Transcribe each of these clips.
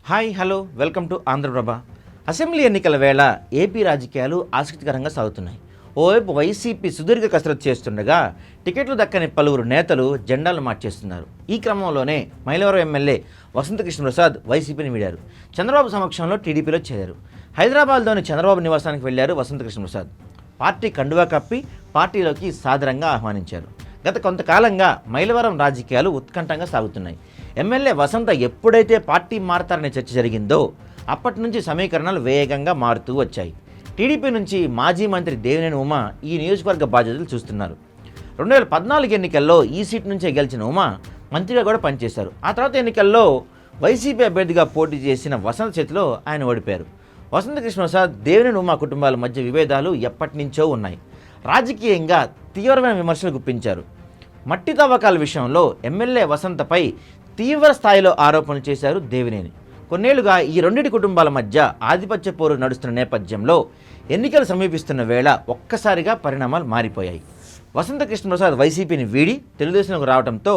Hi hello welcome to Andhraprabha. Assembly ఎన్నికల వేళ AP రాజకీయాలు ఆసక్తికరంగా సాగుతున్నాయి. ఓవైపు వైసీపీ సుదీర్ఘ కసరత్తు చేస్తుండగా టికెట్లు దక్కని పలువురు నేతలు జెండాలు మార్చేస్తున్నారు. ఈ క్రమంలోనే మైలవరం ఎమ్మెల్యే వసంతకృష్ణ ప్రసాద్ వైసీపీని వీడారు. చంద్రబాబు సమక్షంలో టీడీపీలో చేరారు. హైదరాబాద్లోని చంద్రబాబు నివాసానికి వెళ్లారు వసంతకృష్ణ ప్రసాద్. పార్టీ కండువా కప్పి పార్టీలోకి సాదరంగా ఆహ్వానించారు. గత కొంతకాలంగా మైలవరం రాజకీయాలు ఉత్కంఠంగా సాగుతున్నాయి. ఎమ్మెల్యే వసంత ఎప్పుడైతే పార్టీ మారతారనే చర్చ జరిగిందో అప్పటి నుంచి సమీకరణాలు వేగంగా మారుతూ వచ్చాయి. టీడీపీ నుంచి మాజీ మంత్రి దేవినేని ఉమ ఈ నియోజకవర్గ బాధ్యతలు చూస్తున్నారు. 2014 ఎన్నికల్లో ఈ సీట్ నుంచే గెలిచిన ఉమ మంత్రిగా కూడా పనిచేశారు. ఆ తర్వాత ఎన్నికల్లో వైసీపీ అభ్యర్థిగా పోటీ చేసిన వసంత చేతిలో ఆయన ఓడిపోయారు. వసంతకృష్ణ ప్రసాద్, దేవినేని ఉమ కుటుంబాల మధ్య విభేదాలు ఎప్పటి నుంచో ఉన్నాయి. రాజకీయంగా తీవ్రమైన విమర్శలు గుప్పించారు. మట్టి తవ్వకాల విషయంలో ఎమ్మెల్యే వసంతపై తీవ్ర స్థాయిలో ఆరోపణలు చేశారు దేవినేని. కొన్నేళ్లుగా ఈ రెండింటి కుటుంబాల మధ్య ఆధిపత్య పోరు నడుస్తున్న నేపథ్యంలో ఎన్నికలు సమీపిస్తున్న వేళ ఒక్కసారిగా పరిణామాలు మారిపోయాయి. వసంతకృష్ణ ప్రసాద్ వైసీపీని వీడి తెలుగుదేశంలోకి రావడంతో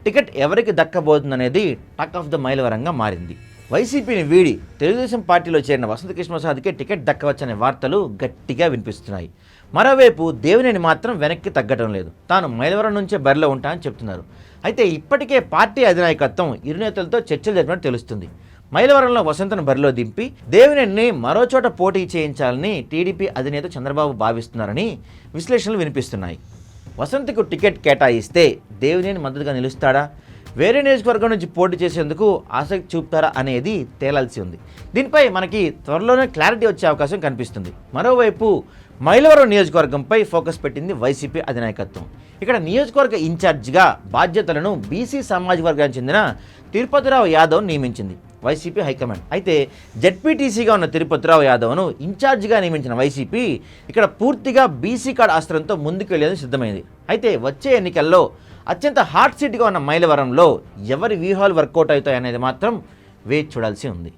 టికెట్ ఎవరికి దక్కబోతుందనేది టాక్ ఆఫ్ ద మైలవరంగా మారింది. వైసీపీని వీడి తెలుగుదేశం పార్టీలో చేరిన వసంతకృష్ణ ప్రసాద్కే టికెట్ దక్కవచ్చనే వార్తలు గట్టిగా వినిపిస్తున్నాయి. మరోవైపు దేవినేని మాత్రం వెనక్కి తగ్గడం లేదు. తాను మైలవరం నుంచే బరిలో ఉంటానని చెప్తున్నారు. అయితే ఇప్పటికే పార్టీ అధినాయకత్వం ఇరు నేతలతో చర్చలు జరిపినట్టు తెలుస్తుంది. మైలవరంలో వసంతను బరిలో దింపి దేవినేనిని మరో చోట పోటీ చేయించాలని టీడీపీ అధినేత చంద్రబాబు భావిస్తున్నారని విశ్లేషణలు వినిపిస్తున్నాయి. వసంతకు టికెట్ కేటాయిస్తే దేవినేని మద్దతుగా నిలుస్తాడా, వేరే నియోజకవర్గం నుంచి పోటీ చేసేందుకు ఆసక్తి చూపుతారా అనేది తేలాల్సి ఉంది. దీనిపై మనకి త్వరలోనే క్లారిటీ వచ్చే అవకాశం కనిపిస్తుంది. మరోవైపు మైలవరం నియోజకవర్గంపై ఫోకస్ పెట్టింది వైసీపీ అధినాయకత్వం. ఇక్కడ నియోజకవర్గ ఇన్ఛార్జిగా బాధ్యతలను బీసీ సామాజిక వర్గానికి చెందిన తిరుపతిరావు యాదవ్ నియమించింది వైసీపీ హైకమాండ్. అయితే జెడ్పీటీసీగా ఉన్న తిరుపతిరావు యాదవ్ను ఇన్ఛార్జిగా నియమించిన వైసీపీ ఇక్కడ పూర్తిగా బీసీ కార్డు ఆస్త్రంతో ముందుకు వెళ్లేందుకు సిద్ధమైంది. అయితే వచ్చే ఎన్నికల్లో అత్యంత హాట్ సీట్గా ఉన్న మైలవరంలో ఎవరి వ్యూహాలు వర్కౌట్ అవుతాయనేది మాత్రం వేచి చూడాల్సి ఉంది.